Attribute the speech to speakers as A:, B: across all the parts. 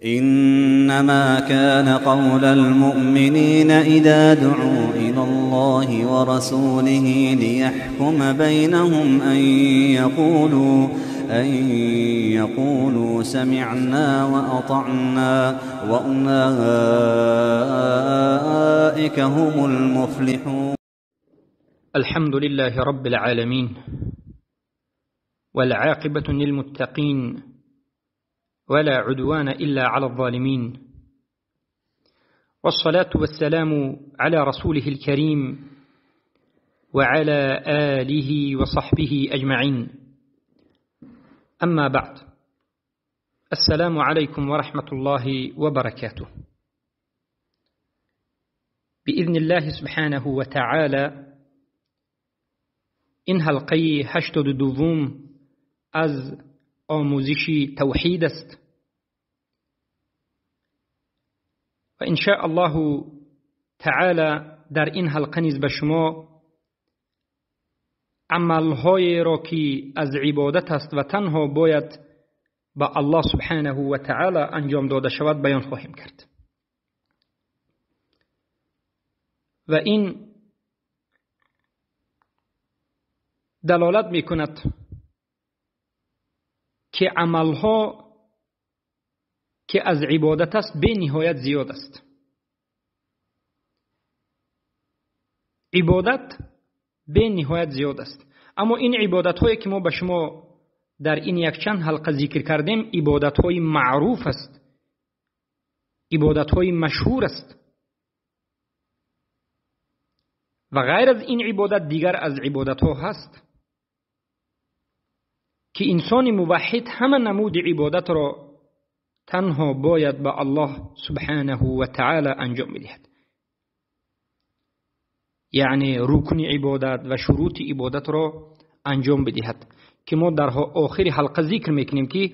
A: إنما كان قول المؤمنين إذا دعوا إلى الله ورسوله ليحكم بينهم أن يقولوا سمعنا وأطعنا وأولئك هم المفلحون.
B: الحمد لله رب العالمين، والعاقبة للمتقين، ولا عدوان إلا على الظالمين، والصلاة والسلام على رسوله الكريم وعلى آله وصحبه أجمعين. أما بعد، السلام عليكم ورحمة الله وبركاته. بإذن الله سبحانه وتعالى این حلقه 82 از آموزش توحید است و ان شاء الله تعالی در این حلقه نیز به شما عملهای را که از عبادت است و تنها باید به الله سبحانه و تعالی انجام داده شود بیان خواهیم کرد. و این دلالت می کند که عملها که از عبادت است به نهایت زیاد است. عبادت به نهایت زیاد است، اما این عبادت هایی که ما به شما در این یک چند حلقه ذکر کردیم عبادت های معروف است، عبادت های مشهور است و غیر از این عبادت دیگر از عبادت ها هست که انسان موحد همه نمود عبادت را تنها باید به الله سبحانه و تعالی انجام بدهد. یعنی رکن عبادت و شروط عبادت را انجام بدهد که ما در آخر حلقه ذکر میکنیم که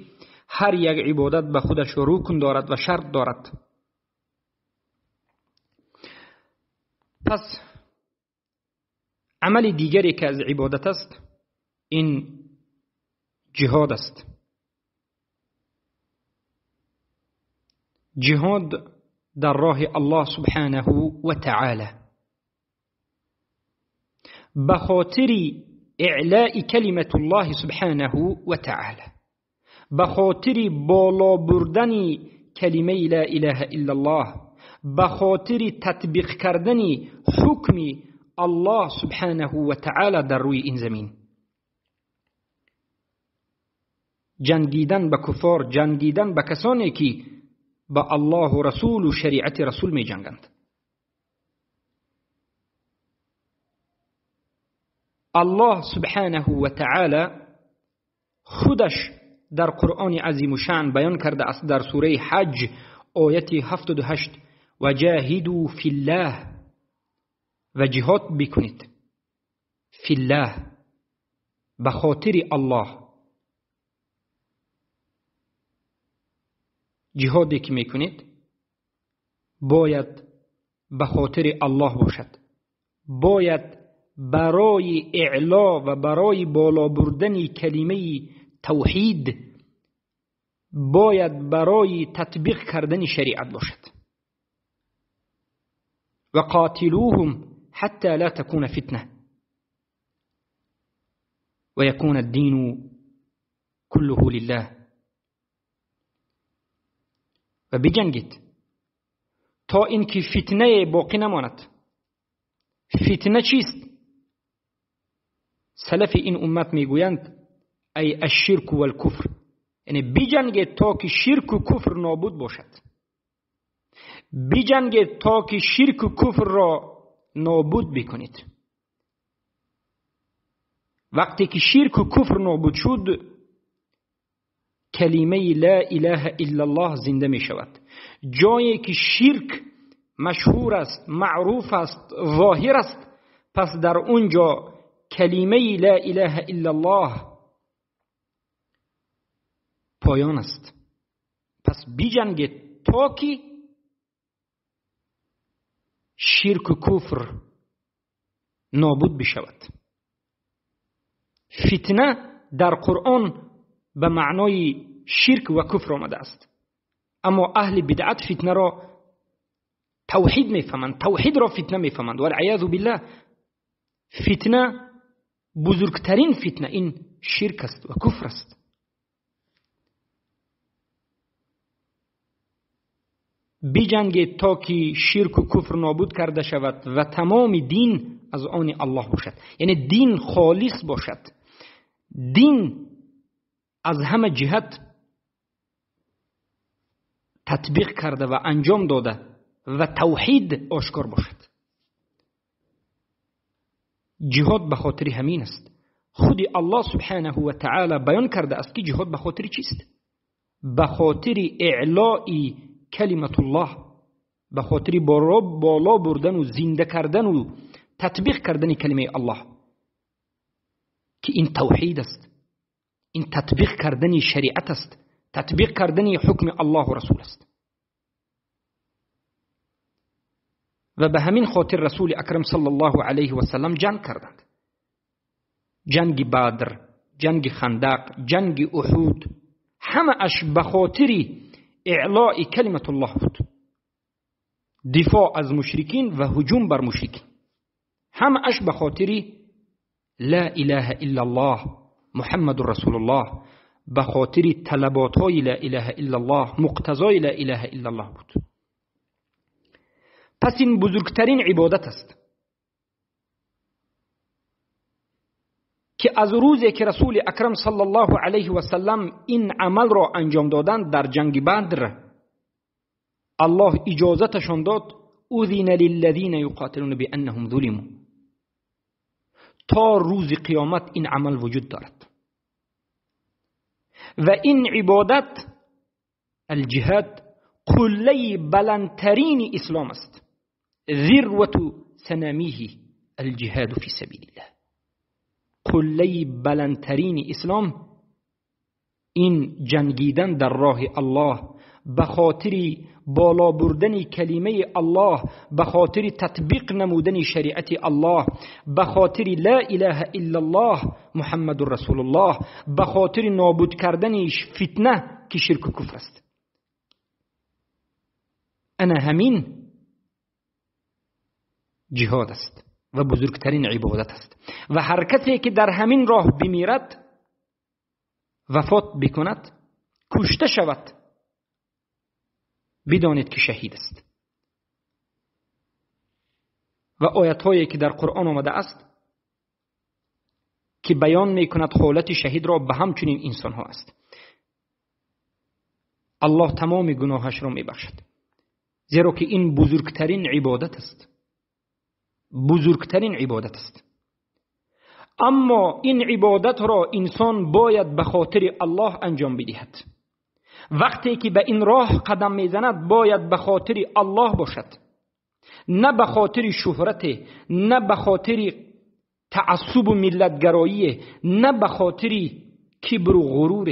B: هر یک عبادت به خودش رکن دارد و شرط دارد. پس عمل دیگری که از عبادت است این جهاد است. جهاد در راه الله سبحانه و تعالی به خاطر اعلاء کلمت الله سبحانه و تعالی، به خاطر بالا بردن کلمه لا اله الا الله، به خاطر تطبیق کردن حکم الله سبحانه و تعالی در روی این زمین. جنگیدن به کفار، جنگیدن به کسانی که به الله و رسول و شریعت رسول می جنگند. الله سبحانه و تعالی خودش در قرآن عظیم و شأن بیان کرده است در سوره حج آیت 78: و جاهدوا فی الله، و جهاد بکنید فی الله، به خاطر الله. جهادی که میکنید باید به خاطر الله باشد، باید برای اعلا و برای بالا بردن کلمه توحید، باید برای تطبیق کردن شریعت باشد. و قاتلوهم حتی لا تكون فتنه و یکون الدین كله لله. و بجنگید تا اینکه فتنه باقی نماند. فتنه چیست؟ سلف این امت میگویند ای الشرک و الکفر، یعنی بجنگید تا که شرک و کفر نابود باشد، بجنگید تا که شرک و کفر را نابود بکنید. وقتی که شرک و کفر نابود شد کلمه لا اله الا الله زنده می شود. جایی که شرک مشهور است، معروف است، ظاهر است، پس در اونجا کلمه لا اله الا الله پایان است. پس بجنگید تا که شرک و کفر نابود بشود. فتنه در قرآن به معنای شرک و کفر آمده است. اما اهل بدعت فتنه را توحید میفهمند، توحید را فتنه میفهمند. والعیاذ بالله، فتنه بزرگترین فتنه این شرک است و کفر است. بجنگید تا که شرک و کفر نابود کرده شود و تمام دین از آن الله باشد، یعنی دین خالص باشد، دین از همه جهت تطبیق کرده و انجام داده و توحید آشکار باشد. جهاد به خاطر همین است. خود الله سبحانه و تعالی بیان کرده است که جهاد به خاطر چیست؟ به خاطر اعلاء کلمت الله، به خاطر بالا بردن و زنده کردن و تطبیق کردن کلمه الله، که این توحید است، این تطبیق کردن شریعت است، تطبیق کردن حکم الله و رسول است. و به همین خاطر رسول اکرم صلی الله علیه و سلم جنگ کردند. جنگ بدر، جنگ خندق، جنگ احد، همه اش به خاطر اعلاء کلمت الله بود. دفاع از مشرکین و هجوم بر مشرکین، همه اش به خاطر لا اله الا الله محمد رسول الله، به خاطر طلبات های لا اله الا الله، مقتضای لا اله الا الله بود. پس این بزرگترین عبادت است که از روزی که رسول اکرم صلی الله علیه و سلم این عمل را انجام دادند در جنگ بدر، الله اجازتشان داد اذن للذین یقاتلون بانهم ظلموا، تا روز قیامت این عمل وجود دارد. و این عبادت الجهاد قله بلندترین اسلام است. ذروة سنامیه الجهاد فی سبیل الله. قله بلندترین اسلام این جنگیدن در راه الله، به خاطر بالا بردن کلمه الله، به خاطر تطبیق نمودن شریعت الله، به خاطر لا اله الا الله محمد رسول الله، به خاطر نابود کردن فتنه که شرک و کفر است. انا همین جهاد است و بزرگترین عبادت است. و هر کسی که در همین راه بمیرد، وفات بکند، کشته شود، بدانید که شهید است. و آیت هایی که در قرآن آمده است که بیان می کند حالت شهید را، به همچنین انسان ها است. الله تمام گناهش را می بخشد، زیرا که این بزرگترین عبادت است، بزرگترین عبادت است. اما این عبادت را انسان باید به خاطر الله انجام بدهد. وقتی که به این راه قدم میزند باید به خاطر الله باشد، نه به خاطر شهرت، نه به خاطر تعصب و ملتگرایی، نه به خاطر کبر و غرور،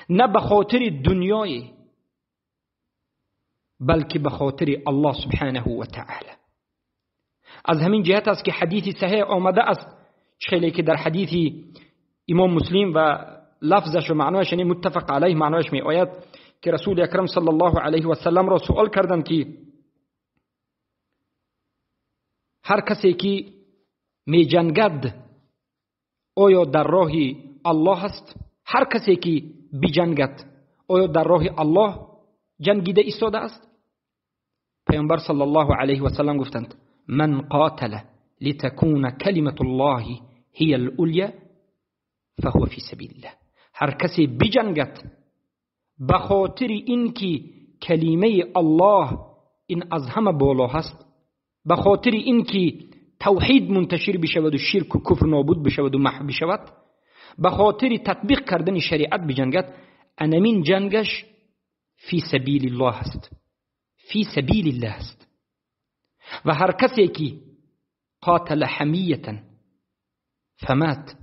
B: نه به خاطر دنیای، بلکه به خاطر الله سبحانه و تعالی. از همین جهت است که حدیث صحیح آمده است، چخیلی که در حدیث امام مسلم و لفظش و معنایش یعنی متفق علیه معنایش می آید که رسول اکرم صلی الله علیه و سلم را سوال کردند که هر کسی که می جنگد آیا در راه الله است؟ هر کسی که بجنگد آیا در راه الله جنگیده ایستاده است؟ پیامبر صلی الله علیه و سلم گفتند من قاتل لتكون کلمت الله هی العلیا فهو فی سبیل الله. هر کسی بجنگد به خاطر اینکه کلمه الله این از همه بالا هست، به خاطر اینکه توحید منتشر بشود و شرک و کفر نابود بشود و محو بشود، به خاطر تطبیق کردن شریعت بجنگد، انمین جنگش فی سبیل الله است، فی سبیل الله است. و هر کسی که قاتل حمیتا فمات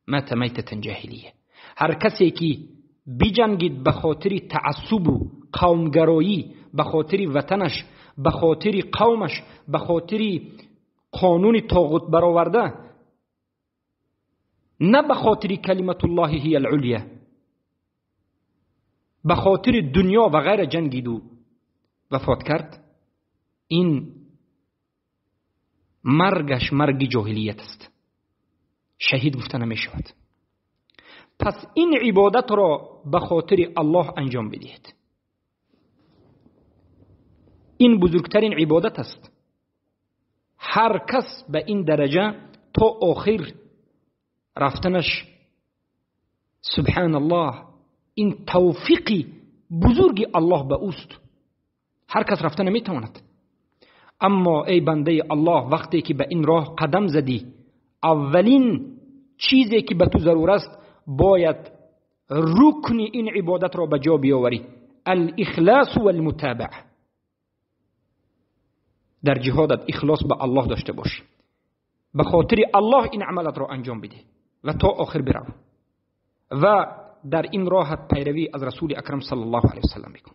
B: مات میتة جاهلیه، هر کسی که بجنگید به خاطر تعصب و قومگرایی، به خاطر وطنش، به خاطر قومش، به خاطر قانون طاغوت برآورده، نه به خاطر کلمت الله هی العلیا، به خاطر دنیا و غیر جنگید و وفات کرد، این مرگش مرگ جاهلیت است، شهید گفته نمی شود. پس این عبادت را به خاطر الله انجام بدهید. این بزرگترین عبادت است. هر کس به این درجه تا آخر رفتنش، سبحان الله، این توفیقی بزرگی الله به اوست. هر کس رفته نمیتواند. اما ای بنده الله، وقتی که به این راه قدم زدی، اولین چیزی که به تو ضرور است باید رکن این عبادت را به جا بیاوری، الاخلاص والمتابعه. در جهادت اخلاص به الله داشته باش، به خاطر الله این عملت را انجام بده و تا آخر برو و در این راحت پیروی از رسول اکرم صلی الله علیه وسلم بکن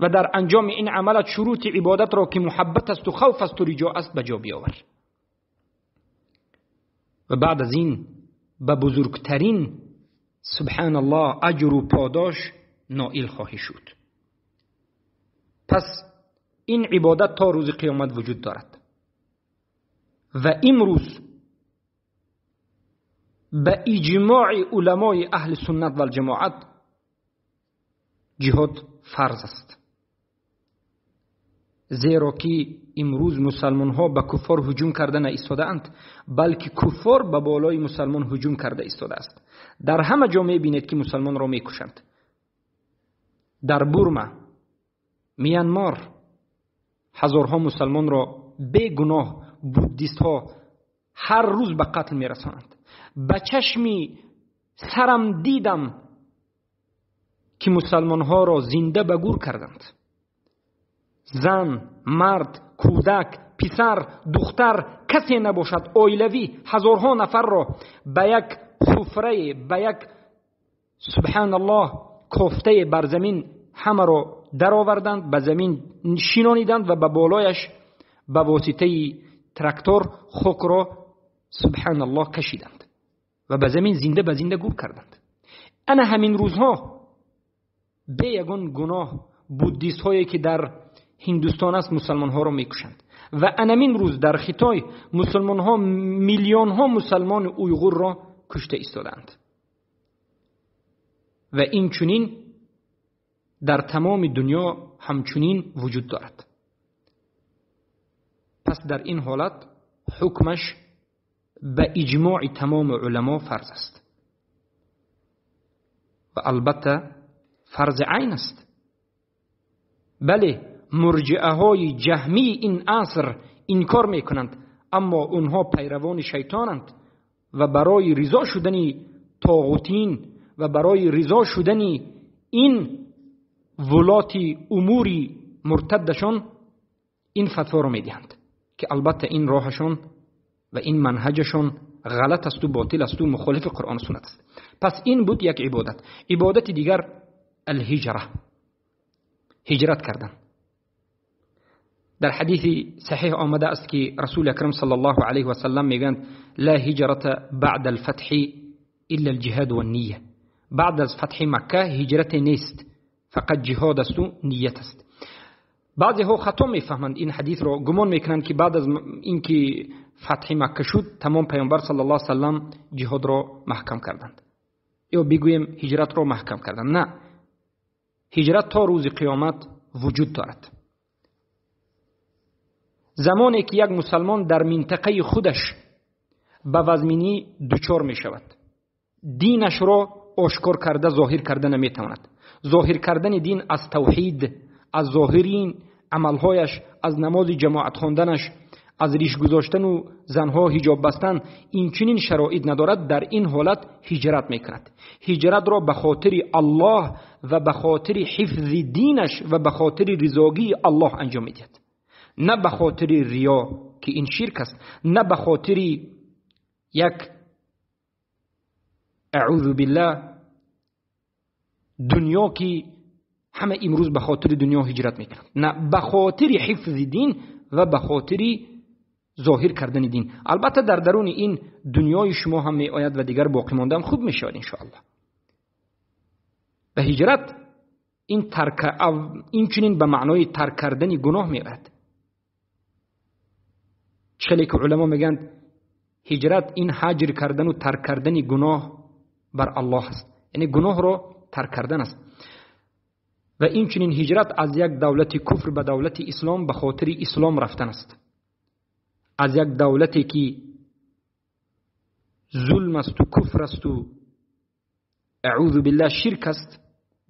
B: و در انجام این عملت شروط عبادت را که محبت است و خوف است و رجاء است به جا بیاور. و بعد از این به بزرگترین، سبحان الله، اجر و پاداش نائل خواهی شد. پس این عبادت تا روز قیامت وجود دارد و امروز به اجماع علمای اهل سنت و الجماعت جهاد فرض است، زیرا که امروز مسلمان ها به کفار هجوم کرده نایستاده اند، بلکه کفار به بالای مسلمان هجوم کرده ایستاده است. در همه جامعه بینید که مسلمان را میکشند. در بورما، میانمار، هزارها مسلمان را بے گناه بودیست ها هر روز به قتل میرسانند. به چشمی سرم دیدم که مسلمان ها را زنده به گور کردند. زن، مرد، کودک، پسر، دختر، کسی نباشد، اویلوی هزارها نفر را به یک سفره، به یک، سبحان الله، کوفته بر زمین همه را در آوردند، به زمین شینانیدند و به بالایش به واسطه تراکتور خاک را، سبحان الله، کشیدند و به زمین زنده به زنده گور کردند. انا همین روزها به یگان گناه بودیست هایی که در هندوستان است مسلمان ها را میکشند و انمین روز در خیتای مسلمان ها، میلیون ها مسلمان اویغور را کشته ایستادند و این چنین در تمام دنیا همچنین وجود دارد. پس در این حالت حکمش به اجماع تمام علما فرض است و البته فرض عین است. بله، مرجعه های جهمی این عصر این کار میکنند، اما اونها پیروان شیطانند و برای رضا شدنی طاغوتین و برای رضا شدنی این ولاتی اموری مرتدشان این فتوا را میدهند که البته این راهشان و این منهجشان غلط است و باطل است و مخالف قرآن و سنت است. پس این بود یک عبادت. عبادت دیگر الهجره، هجرت کردن. در حدیث صحیح آمده است که رسول اکرم صلی الله علیه و سلم میگند لا هجرت بعد الفتح الا الجهاد والنیه. بعد از فتح مکه هجرت نیست، فقط جهاد است و نیت است. بعضی ها خطا میفهمند این حدیث را، گمان میکنند که بعد از اینکه فتح مکه شد تمام پیامبر صلی الله علیه و سلم جهاد را محکم کردند یا بگویم هجرت را محکم کردند. نه، هجرت تا روز قیامت وجود دارد. زمانی که یک مسلمان در منطقه خودش به وزمینی دچار می شود، دینش را آشکار کرده ظاهر کرده نمی تواند. ظاهر کردن دین از توحید، از ظاهرین عملهایش، از نماز جماعت خواندنش، از ریش گذاشتن و زنها حجاب بستن، این چنین شرایط ندارد. در این حالت هجرت میکند. هجرت را به خاطر الله و به خاطر حفظ دینش و به خاطر رضاگی الله انجام میدهد، نه به خاطر ریا که این شرک است، نه به خاطر یک، اعوذ بالله، دنیا که همه امروز به خاطر دنیا هجرت میکنند. نه، به خاطر حفظ دین و به خاطر ظاهر کردن دین. البته در درون این دنیای شما هم می آید و دیگر باقی مانده هم خوب می شود ان شاء الله. و هجرت این چنین به معنای ترک کردن گناه میاد. چخیلی که علما میگن هجرت این هجر کردن و ترک کردن گناه بر الله است، یعنی گناه رو ترک کردن است. و این چنین هجرت از یک دولت کفر به دولت اسلام به خاطر اسلام رفتن است. از یک دولتی که ظلم است و کفر است و اعوذ بالله شرک است،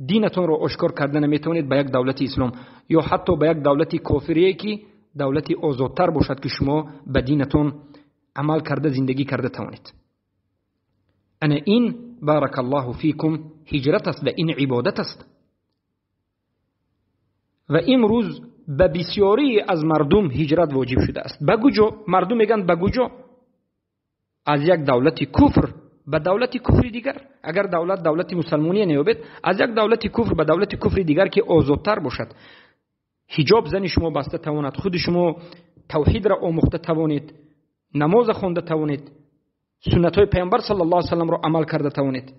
B: دینتون رو آشکار کردن نمیتونید به یک دولت اسلام، یا حتی به یک دولت کافریه که دولت آزادتر باشد که شما به دینتون عمل کرده زندگی کرده توانید. انا این بارک الله فیکم هجرت است و این عبادت است. و امروز به بسیاری از مردم هجرت واجب شده است. بگوجو مردم میگن بگوجو از یک دولت کفر به دولت کفر دیگر، اگر دولت مسلمانی نیابد، از یک دولت کفر به دولت کفر دیگر که آزادتر باشد، حجاب زن شما بسته تواند، خود شما توحید را آموخته توانید، نماز خوانده توانید، سنت های پیامبر صلی الله علیه و سلم را عمل کرده توانید،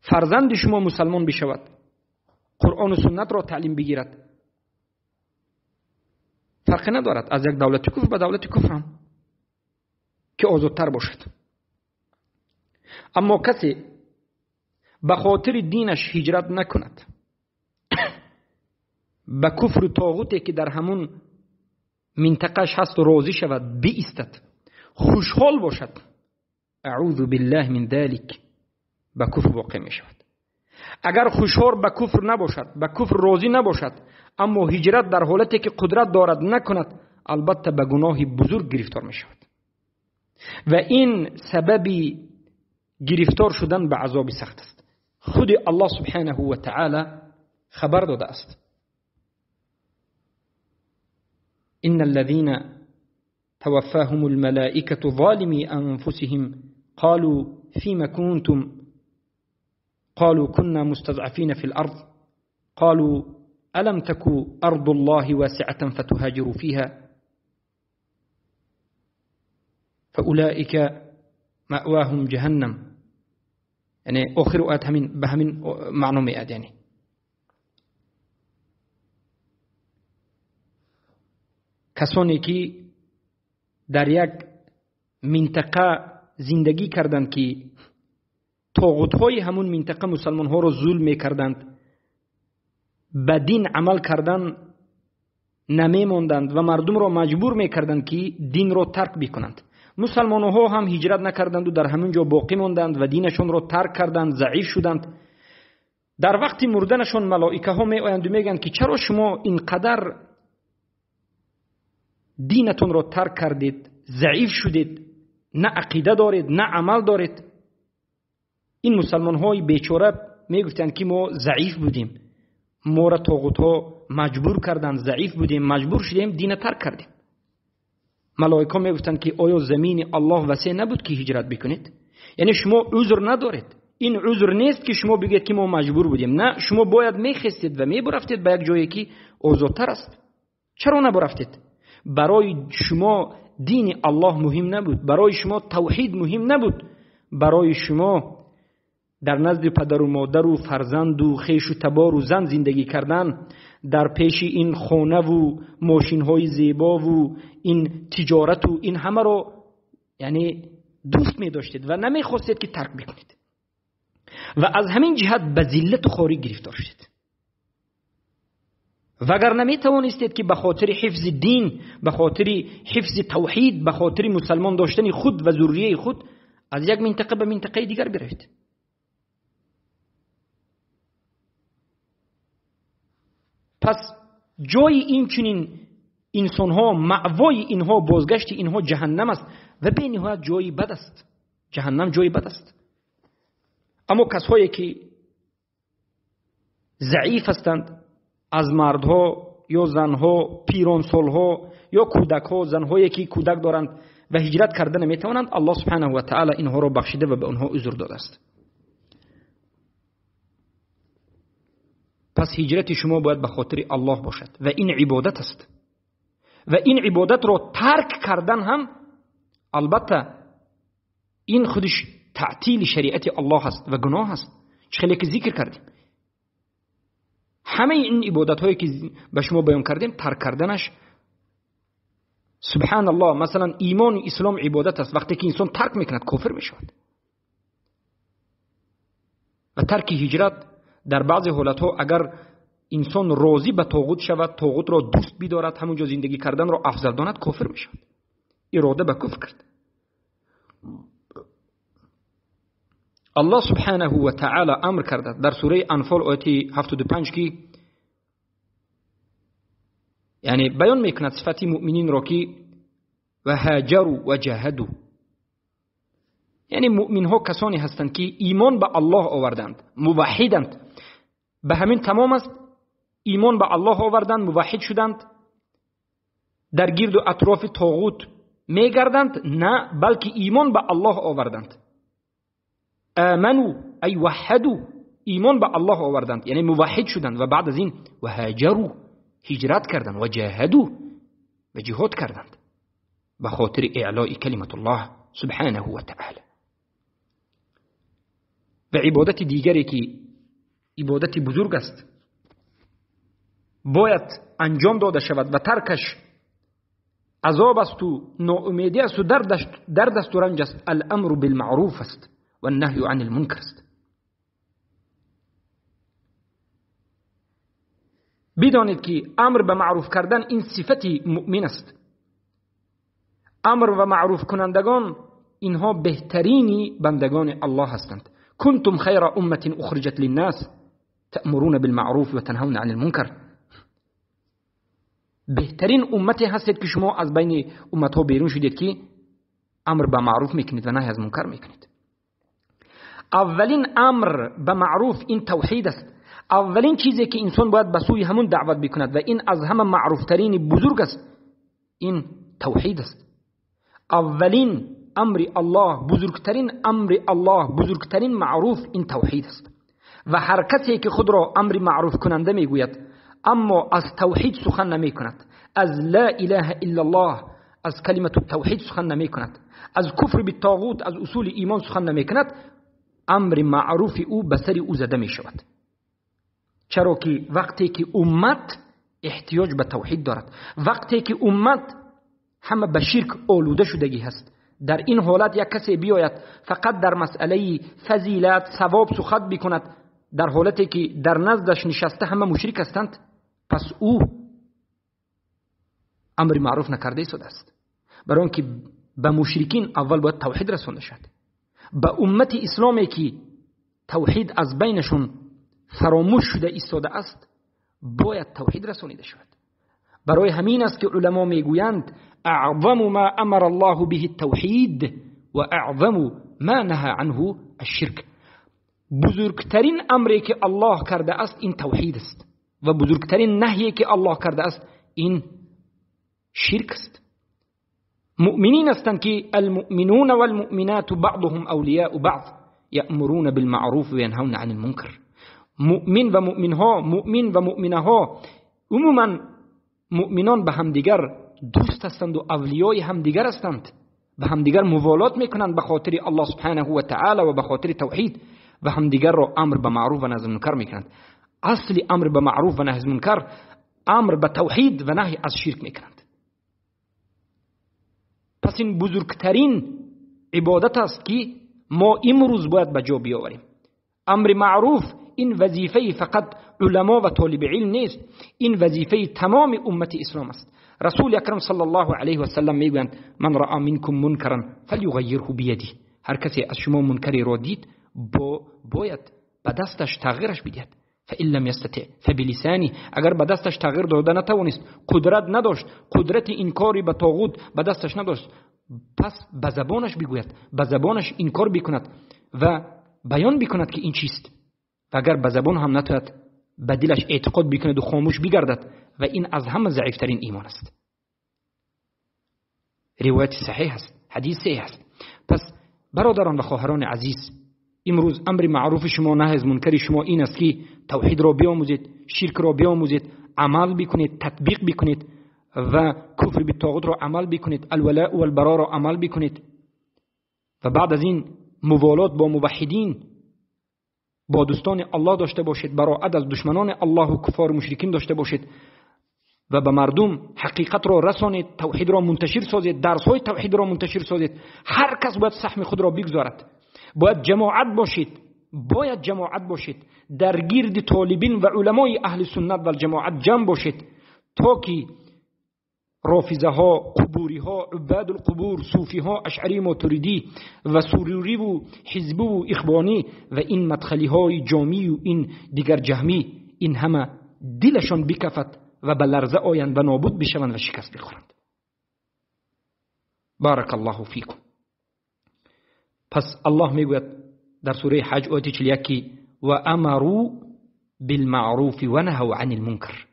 B: فرزند شما مسلمان بشود، قرآن و سنت را تعلیم بگیرد، فرقی ندارد از یک دولت کفر به دولت کفر هم که آزادتر باشد. اما کسی به خاطر دینش هجرت نکند، به کفر و طاغوتی که در همون منطقهش هست و راضی شود، بایستد، خوشحال باشد، اعوذ بالله من ذلك، به کفر واقع می شود. اگر خوشحال به کفر نباشد، به کفر راضی نباشد، اما هجرت در حالتی که قدرت دارد نکند، البته به گناه بزرگ گرفتار می شود و این سببی گرفتار شدن به عذاب سخت است. خود الله سبحانه و تعالی خبر داده است: ان الذين توفاهم الملائكة ظالمي انفسهم قالوا فيما كنتم قالوا كنا مستضعفين في الارض قالوا الم تكن ارض الله واسعة فتهاجروا فيها فاولئك مأواهم جهنم. یعنی آخر آیت به همین معنی میاد. یعنی کسانی که در یک منطقه زندگی کردند که طاغوت‌های همون منطقه مسلمان‌ها رو ظلم می‌کردند، به دین عمل کردن نمی‌ماندند و مردم را مجبور می‌کردند که دین را ترک بکنند. مسلمان‌ها هم هجرت نکردند و در همین جا باقی ماندند و دینشون را ترک کردند، ضعیف شدند. در وقت مردنشون ملائکه ها میآیند و میگن که چرا شما اینقدر دینتون را ترک کردید، ضعیف شدید، نه عقیده دارید نه عمل دارید. این مسلمان های بیچاره میگفتند که ما ضعیف بودیم، ما را طاغوت ها مجبور کردند، ضعیف بودیم، مجبور شدیم دین ترک کردیم. ملائکه میگفتند که آیا زمین الله وسیع نبود که هجرت بکنید؟ یعنی شما عذر ندارید. این عذر نیست که شما بگید که ما مجبور بودیم، نه، شما باید میخستید و میبرفتید به یک جایی که آزادتر است. چرا نبرفتید؟ برای شما دین الله مهم نبود، برای شما توحید مهم نبود، برای شما در نزد پدر و مادر و فرزند و خویش و تبار و زن زندگی کردن، در پیش این خانه و ماشین های زیبا و این تجارت و این همه رو یعنی دوست می داشتید و نمی خواستید که ترک بکنید و از همین جهت به ذلت و خواری گرفتار شدید. و اگر نمی توانستید که به خاطر حفظ دین، به خاطر حفظ توحید، به خاطر مسلمان داشتن خود و ذریه خود از یک منطقه به منطقه دیگر بروید. پس جای این چنین انسانها، مأوای اینها، بازگشت اینها جهنم است و به نهایت جایی بد است. جهنم جایی بد است. اما کسایی که ضعیف هستند از مردها یا زنها، پیران سالها یا کودکها، زنهایی که کودک دارند و هجرت کردن نمیتوانند، الله سبحانه و تعالی اینها را بخشیده و به آنها عذر داده است. پس هجرت شما باید به خاطر الله باشد و این عبادت است و این عبادت را ترک کردن هم البته این خودش تعطیل شریعت الله است و گناه است. چه خیلی که ذکر کردیم همه این عبادت هایی که به شما بیان کردیم ترک کردنش سبحان الله. مثلا ایمان و اسلام عبادت است، وقتی که انسان ترک میکند کافر میشود. و ترک هجرت در بعض حالت ها اگر انسان راضی به طاغوت شود، طاغوت را دوست بدارد، همونجا زندگی کردن را افضل داند، کافر میشود، اراده به کفر کرد. الله سبحانه و تعالی امر کرده در سوره انفال آیه 75 که یعنی بیان میکند صفت مؤمنین را که و هاجروا و جاهدوا، یعنی مؤمن ها کسانی هستند که ایمان به الله آوردند، موحدند. به همین تمام است، ایمان به الله آوردند، موحد شدند، در گرد و اطراف طاغوت میگردند؟ نه، بلکه ایمان به الله آوردند. آمنوا ای وحدوا، ایمان به الله آوردند یعنی موحد شدند، و بعد از این و هاجروا، هجرت کردند، و جاهدوا، و جهاد کردند به خاطر اعلاء کلمت الله سبحانه و تعالی. و عبادت دیگری که عبادت بزرگ است باید انجام داده شود و ترکش عذاب است و ناامیدی است و در دست و رنج است. الامر بالمعروف است و النهی عن المنکر است. بدانید که امر به معروف کردن این صفت مؤمن است. امر و معروف کنندگان اینها بهترینی بندگان الله هستند. کنتم خیر امة اخرجت للناس تأمرون بالمعروف و تنهون عن المنکر. بهترین امتی هستید که شما از بین امت ها بیرون شدید که امر به معروف میکنید و نهی از منکر میکنید. اولین امر به معروف این توحید است. اولین چیزی که انسان باید به سوی همون دعوت بکند و این از همه معروف ترین بزرگ است، این توحید است. اولین امر الله، بزرگترین امر الله، بزرگترین معروف این توحید است. و هر کسی که خود را امر معروف کننده میگوید اما از توحید سخن نمی کند، از لا اله الا الله، از کلمت التوحید سخن نمی کند، از کفر بالطاغوت، از اصول ایمان سخن نمی کند، امر معروف او به سر او زده می شود. چرا که وقتی که امت احتیاج به توحید دارد، وقتی که امت همه به شرک آلوده شدگی هست، در این حالت یک کسی بیاید فقط در مسئله فضیلت ثواب سخن بکند، در حالتی که در نزدش نشسته همه مشرک هستند، پس او امر معروف نکرده شده است. برای آنکه به مشرکین اول باید توحید رسانده شد. به امت اسلامی که توحید از بینشون فراموش شده ایستاده است باید توحید رسانیده شود. برای همین است که علما میگویند اعظم ما امر الله به التوحید و اعظم ما نهى عنه الشرك. بزرگترین امری که الله کرده است این توحید است و بزرگترین نهی که الله کرده است این شرک است. مؤمنین هستند که المؤمنون والمؤمنات بعضهم اولیاء بعض یأمرون بالمعروف و ینهون عن المنکر. مؤمن و مؤمنها، مؤمن و مؤمنها، عموما مؤمنان به همدیگر دوست هستند و اولیای همدیگر هستند، به همدیگر موالات میکنند به خاطر الله سبحانه و تعالی و به خاطر توحید، و همدیگر را امر به معروف و نهی از منکر میکنند. اصل امر به معروف و نهی از منکر امر به توحید و نهی از شرک میکنند. پس این بزرگترین عبادت است که ما امروز باید به جا بیاوریم. امر معروف این وظیفه فقط علما و طالب علم نیست، این وظیفه تمام امت اسلام است. رسول اکرم صلی الله علیه و سلم میگویند من رأى منکم منکرا فلیغیره بیده. هر کسی از شما منکری را دید باید به دستش تغییرش بدهد. فإن لم يستطع فبلسانه. اگر به دستش تغییر داده نتوانست، قدرت نداشت، قدرت انکاری به طاغوت به دستش نداشت، پس به زبانش بگوید، به زبانش انکار بکند و بیان بکند که این چیست. و اگر به زبان هم نتواند به دلش اعتقاد بکند و خاموش بگردد، و این از همه ضعیفترین ایمان است. روایت صحیح است، حدیث صحیح است. پس برادران و خواهران عزیز، امروز امر معروف شما نهی از منکر شما این است که توحید را بیاموزید، شرک را بیاموزید، عمل بکنید، تطبیق بکنید و کفر بالطاغوت را عمل بکنید، الولاء و البراء را عمل بکنید، و بعد از این موالات با موحدین با دوستان الله داشته باشید، براعت از دشمنان الله و کفار و مشرکین داشته باشید و به مردم حقیقت را رسانید، توحید را منتشر سازید، درس های توحید را منتشر سازید. هر کس باید سهم خود را بگذارد. باید جماعت باشید، در گرد طالبین و علمای اهل سنت و الجماعت جمع باشید تا که رافضه ها، قبوری ها، عباد القبور، صوفی ها، اشعری، ماتریدی و سروری و حزبی و اخوانی و این مدخلی های جامی و این دیگر جهمی، این همه دلشان بکفت و به لرزه آیند و نابود بشوند و شکست بخورند. بارک الله فیکم. پس الله میگوید در سوره حج آیه 41 و امروا بالمعروف و نهوا عن المنکر.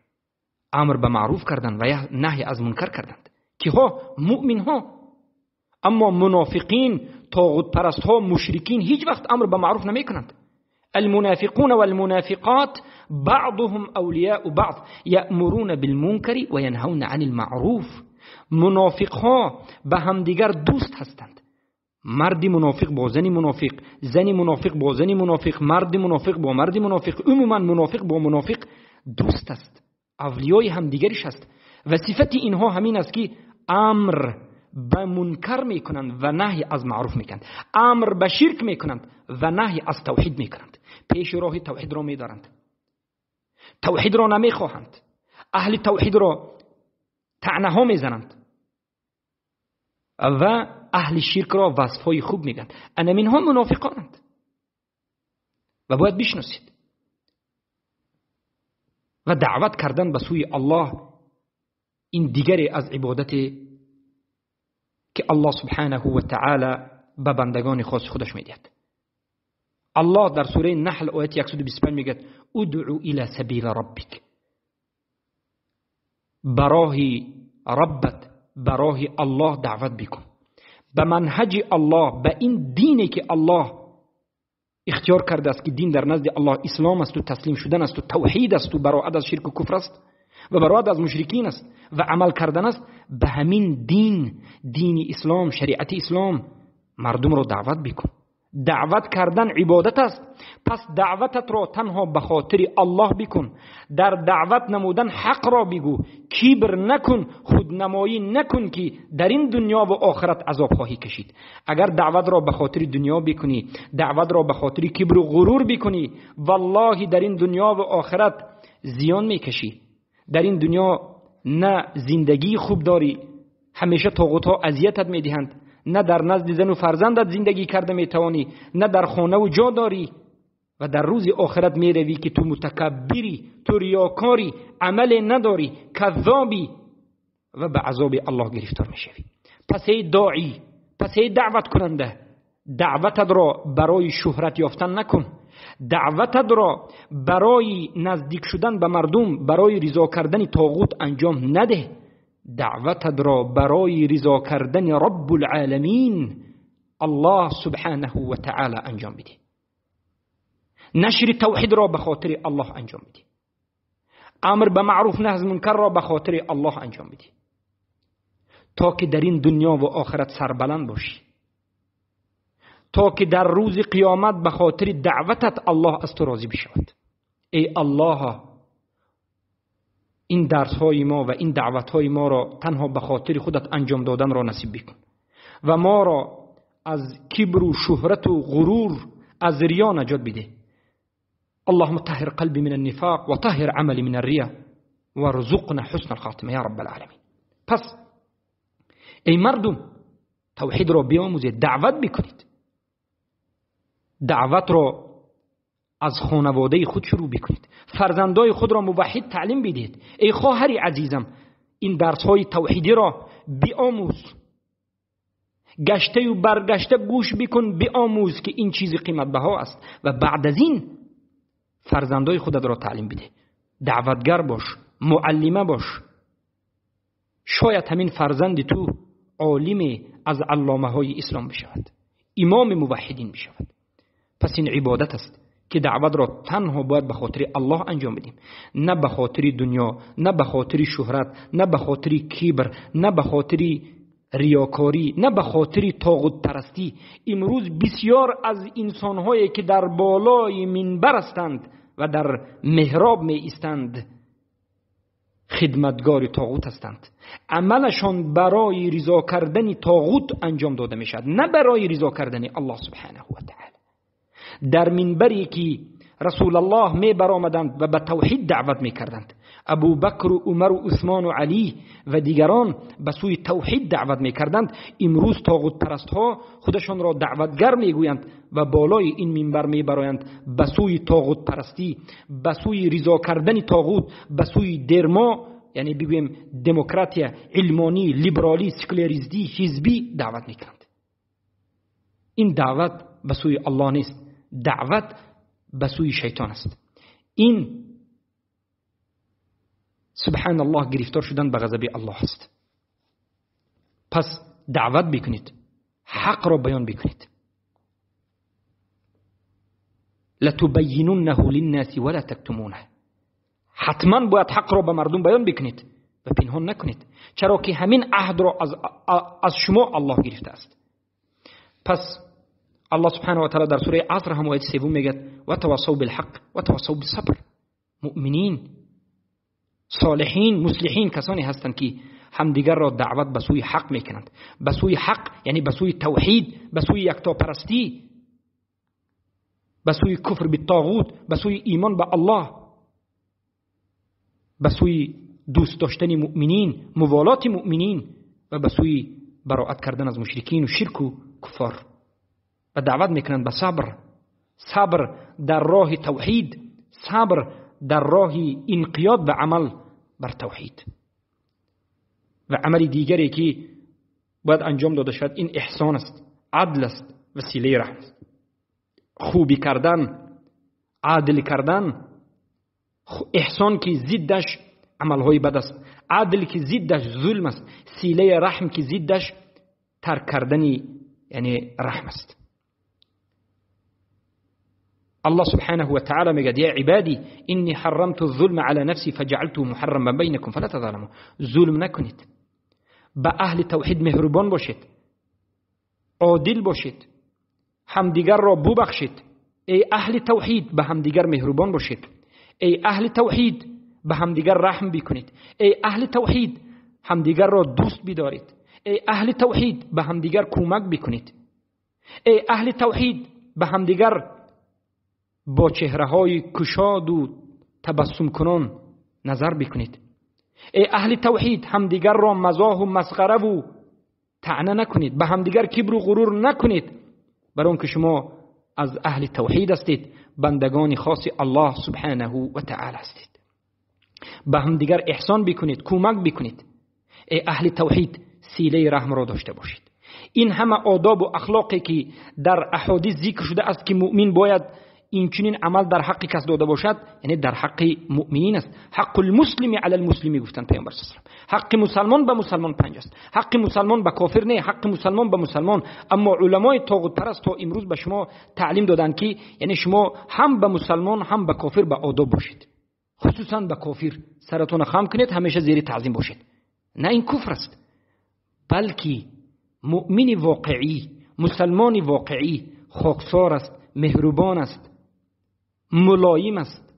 B: امر به معروف کردن و نهی از منکر کردند. که ها مؤمن ها. اما منافقین، طاغوت پرست ها، مشرکین هیچ وقت امر به معروف نمی کنند. المنافقون والمنافقات بعضهم اولیاء بعض یأمرون بالمنکر و ینهون عن المعروف. منافق ها به همدیگر دوست هستند. مردی منافق با زنی منافق، زنی منافق با زنی منافق، مردی منافق با مردی منافق، عموما منافق با منافق دوست است، اولیای همدیگرش است. و صفت اینها همین است که امر به منکر میکنند و نهی از معروف میکنند، امر به شرک میکنند و نهی از توحید میکنند. پیش راه توحید را میدارند، توحید را نمیخواهند، اهل توحید را طعنه ها میزنند و اهل شرک را وصفهای خوب میگن. اینها منافقانند و باید بشناسید. و دعوت کردن به سوی الله این دیگری از عبادت که الله سبحانه و تعالی به بندگان خاص خودش میدهد. الله در سوره نحل آیه 125 میگه ادعو الى سبیل ربک، براه ربت، براه الله دعوت بکن، به منهج الله، به این دینی که الله اختیار کرده است که دین در نزد الله اسلام است و تسلیم شدن است و توحید است و براءت از شرک و کفر است و براءت از مشرکین است و عمل کردن است. به همین دین اسلام، شریعت اسلام مردم را دعوت بکن. دعوت کردن عبادت است. پس دعوتت را تنها به خاطر الله بکن. در دعوت نمودن حق را بگو، کبر نکن، خودنمایی نکن که در این دنیا و آخرت عذاب خواهی کشید. اگر دعوت را به خاطر دنیا بکنی، دعوت را به خاطر کبر و غرور بکنی، والله در این دنیا و آخرت زیان میکشی. در این دنیا نه زندگی خوب داری، همیشه طاغوت‌ها اذیتت میدهند، نه در نزد زن و فرزندت زندگی کرده میتوانی، نه در خانه و جا داری و در روز آخرت میروی که تو متکبری، تو ریاکاری، عمل نداری، کذابی و به عذاب الله گرفتار میشوی. پس ای داعی، پس ای دعوت کننده، دعوتت را برای شهرت یافتن نکن، دعوتت را برای نزدیک شدن به مردم، برای رضا کردن طاغوت انجام نده. دعوتت را برای رضا کردن رب العالمین الله سبحانه و تعالی انجام بده. نشر توحید را به خاطر الله انجام بده. امر به معروف نهی از منکر را به خاطر الله انجام بده تا که در این دنیا و آخرت سربلند باشی، تا که در روز قیامت به خاطر دعوتت الله از تو راضی بشود. ای الله، این درس های ما و این دعوت های ما را تنها به خاطر خودت انجام دادن را نصیب بکن و ما را از کبر و شهرت و غرور، از ریا نجات بده. اللهم طهر قلبي من النفاق و طهر عملی من الریا و رزقنا حسن الخاتمه یا رب العالمین. پس ای مردم، توحید را بیاموزید، دعوت بکنید. دعوت را از خانواده خود شروع بکنید. فرزندای خود را موحد تعلیم بدید. ای خواهر عزیزم، این درس های توحیدی را بیاموز. گشته و برگشته گوش بکن، بیاموز که این چیز قیمت بها است و بعد از این فرزندای خودت را تعلیم بده. دعوتگر باش، معلمه باش. شاید همین فرزند تو عالم از علامه های اسلام بشود، امام موحدین بشود. پس این عبادت است که دعوت را تنها باید به خاطر الله انجام بدیم، نه به خاطر دنیا، نه به خاطر شهرت، نه به خاطر کبر، نه به خاطر ریاکاری، نه به خاطر طاغوت پرستی. امروز بسیار از انسان‌هایی که در بالای منبر هستند و در محراب می ایستند خدمتگار طاغوت هستند. عملشان برای رضا کردن طاغوت انجام داده می شود، نه برای رضا کردن الله سبحانه و تعالی. در منبری که رسول الله می برآمدند و به توحید دعوت می کردند، ابو بکر و عمر و عثمان و علی و دیگران به سوی توحید دعوت می کردند، امروز طاغوت پرست ها خودشان را دعوتگر می گویند و بالای این منبر می برآیند به سوی طاغوت پرستی، به سوی رضا کردن طاغوت، به سوی درما، یعنی بگویم دموکراتی، علمانی، لیبرالی، سکولاریستی، حزبی دعوت می کنند. این دعوت به سوی الله نیست، دعوت به سوی شیطان است. این سبحان الله گرفتار شدن به غضب الله است. پس دعوت بکنید، حق را بیان بکنید. لتبیننه للناس ولا تکتمونه. حتما باید حق را به مردم بیان بکنید و پنهان نکنید، چرا که همین عهد را از شما الله گرفته است. پس الله سبحانه و تعالی در سوره عصر هم آیه 3 میگه و تواصوا بالحق و تواصوا بالصبر. مؤمنین، صالحین، مصلحین کسانی هستند که همدیگر را دعوت به سوی حق میکنند. به سوی حق یعنی به سوی توحید، به سوی یکتاپرستی، به سوی کفر بالطاغوت، به سوی ایمان به الله، به سوی دوست داشتن مؤمنین، موالات مؤمنین و به سوی براءت کردن از مشرکین و شرک و کفار. و دعوت میکنند به صبر. صبر در راه توحید، صبر در راه انقیاد و عمل بر توحید. و عمل دیگری که باید انجام داده شد این احسان است، عدل است، وسیله رحم است. خوبی کردن، عدل کردن. احسان که ضدش عملهای بد است، عدل که ضدش ظلم است، سیله رحم که ضدش ترک کردنی یعنی رحم است. الله سبحانه و تعالی میگه یا عبادی انی حرمت الظلم على نفسی فجعلته محرما بینکم فلا تظالموا. ظلم نکنید، به اهل توحید مهربان باشید، عادل باشید، همدیگر را ببخشید. ای اهل توحید به همدیگر مهربان باشید. ای اهل توحید به همدیگر رحم بکنید. ای اهل توحید همدیگر را دوست بدارید. ای اهل توحید به همدیگر کمک بکنید. ای اهل توحید به همدیگر با چهره‌های کشاد و تبسم کنان نظر بکنید. ای اهل توحید همدیگر را مزاح و مسخره و طعنه نکنید، به همدیگر کبر و غرور نکنید، برای که شما از اهل توحید هستید، بندگان خاص الله سبحانه و تعالی هستید. به همدیگر احسان بکنید، کمک بکنید. ای اهل توحید سیله رحم را داشته باشید. این همه آداب و اخلاقی که در احادیث ذکر شده است که مؤمن باید این چنین عمل در حق کس داده باشد، یعنی در حق مؤمنین است. حق المسلم علی المسلم گفتن پیامبر صلی الله علیه و آله. حق مسلمان به مسلمان پنج است. حق مسلمان به کافر نه، حق مسلمان به مسلمان. اما علمای طاغوت پرست تا امروز به شما تعلیم دادن که یعنی شما هم به مسلمان هم به کافر به آداب باشید، خصوصا به کافر سرتون خم کنید، همیشه زیر تعظیم باشید. نه، این کفر است. بلکه مؤمن واقعی، مسلمان واقعی خاکسار است، مهربان است، ملایم است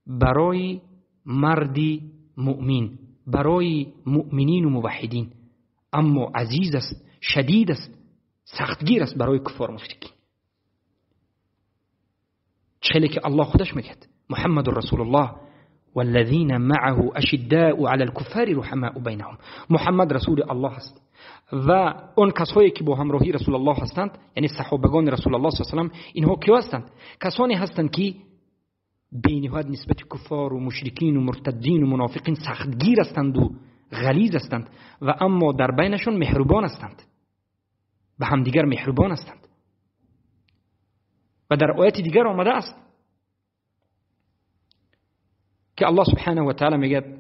B: برای مردی مؤمن، برای مؤمنین و موحدین. اما عزیز است، شدید است، سختگیر است برای کفار مشرکین. چه که الله خودش میگه محمد رسول الله والذین معه اشداء علی الكفار رحماء بینهم. محمد رسول الله است و اون کسایی که با همراهی رسول الله هستند، یعنی صحابگان رسول الله صلی الله علیه و آله، اینها کی هستند؟ کسانی هستند که بینهایت نسبت کفار و مشرکین و مرتدین و منافقین سختگیر هستند و غلیظ هستند و اما در بینشون مهربان هستند، به همدیگر مهربان هستند. و در آیات دیگر آمده است که الله سبحانه و تعالی میگه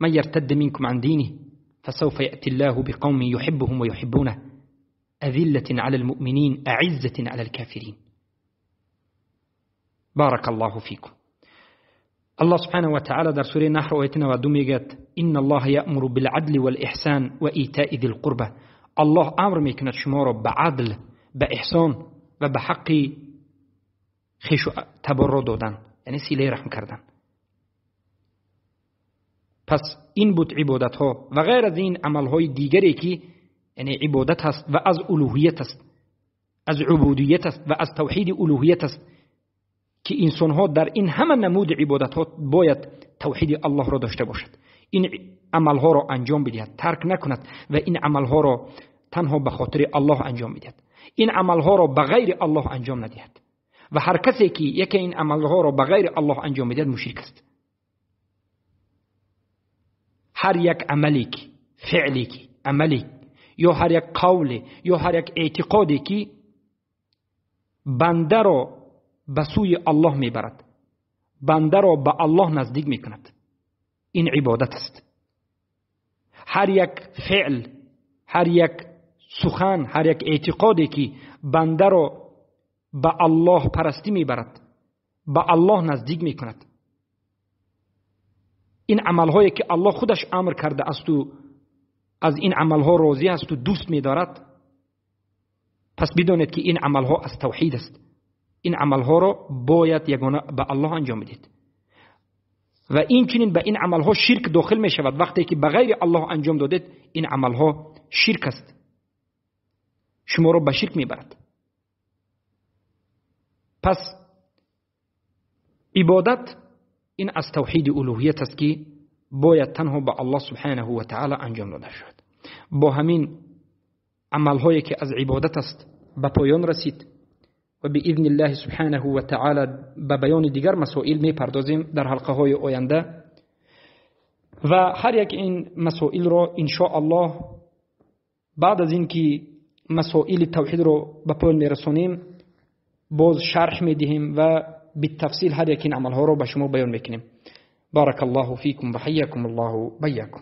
B: من یرتد منکم عن دینه فسوف یأتی الله بقوم یحبهم و یحبونه اذلة علی المؤمنین اعزة علی الكافرین. بارک الله فیکم. الله سبحانه وتعالى در سوره نحل آیه 92 میگه ان الله یأمر بالعدل والاحسان و ایتاء ذی القربى. الله امر میکند شما را به عدل، به احسان و به حق خویش تبرع دادن، یعنی صله رحم کردن. پس این بود عبادت ها و غیر از این عمل های دیگری که یعنی عبادت است و از الوهیت است، از عبودیت است و از توحید الوهیت است که انسان ها در این همه نمود عبادت ها باید توحید الله را داشته باشد. این عمل ها را انجام بدهد، ترک نکند و این عمل ها را تنها به خاطر الله انجام بدهد. این عمل ها را به غیر الله انجام ندهد و هر کسی که یکی این عمل ها را به غیر الله انجام بدهد مشرک است. هر یک عملی که فعلی که عملی یا هر یک قولی یا هر یک اعتقادی که بنده را به سوی الله میبرد، بنده را به الله نزدیک میکند، این عبادت است. هر یک فعل، هر یک سخن، هر یک اعتقادی که بنده را به الله پرستی میبرد، به الله نزدیک میکند، این عملهایی که الله خودش امر کرده است و از این عملها راضی است و دوست می‌دارد، پس بدانید که این عملها از توحید است. این عملها را باید یگانه به الله انجام بدید و این چنین به این عملها شرک داخل می شود. وقتی که به غیر الله انجام دادید این عملها شرک است، شما را به شرک میبرد. پس عبادت این از توحید الوهیت است که باید تنها به الله سبحانه و تعالی انجام داده شود. با همین عملهایی که از عبادت است به پایان رسید و به اذن الله سبحانه و تعالی به بیان دیگر مسائل می پردازیم در حلقه های آینده و هر یک این مسائل را ان شاء الله بعد از اینکه مسائل توحید رو به پایان میرسونیم باز شرح میدهیم و بالتفصیل هر یک این عملها رو به شما بیان میکنیم. بارک الله فیکم و حیاکم الله و بیاکم.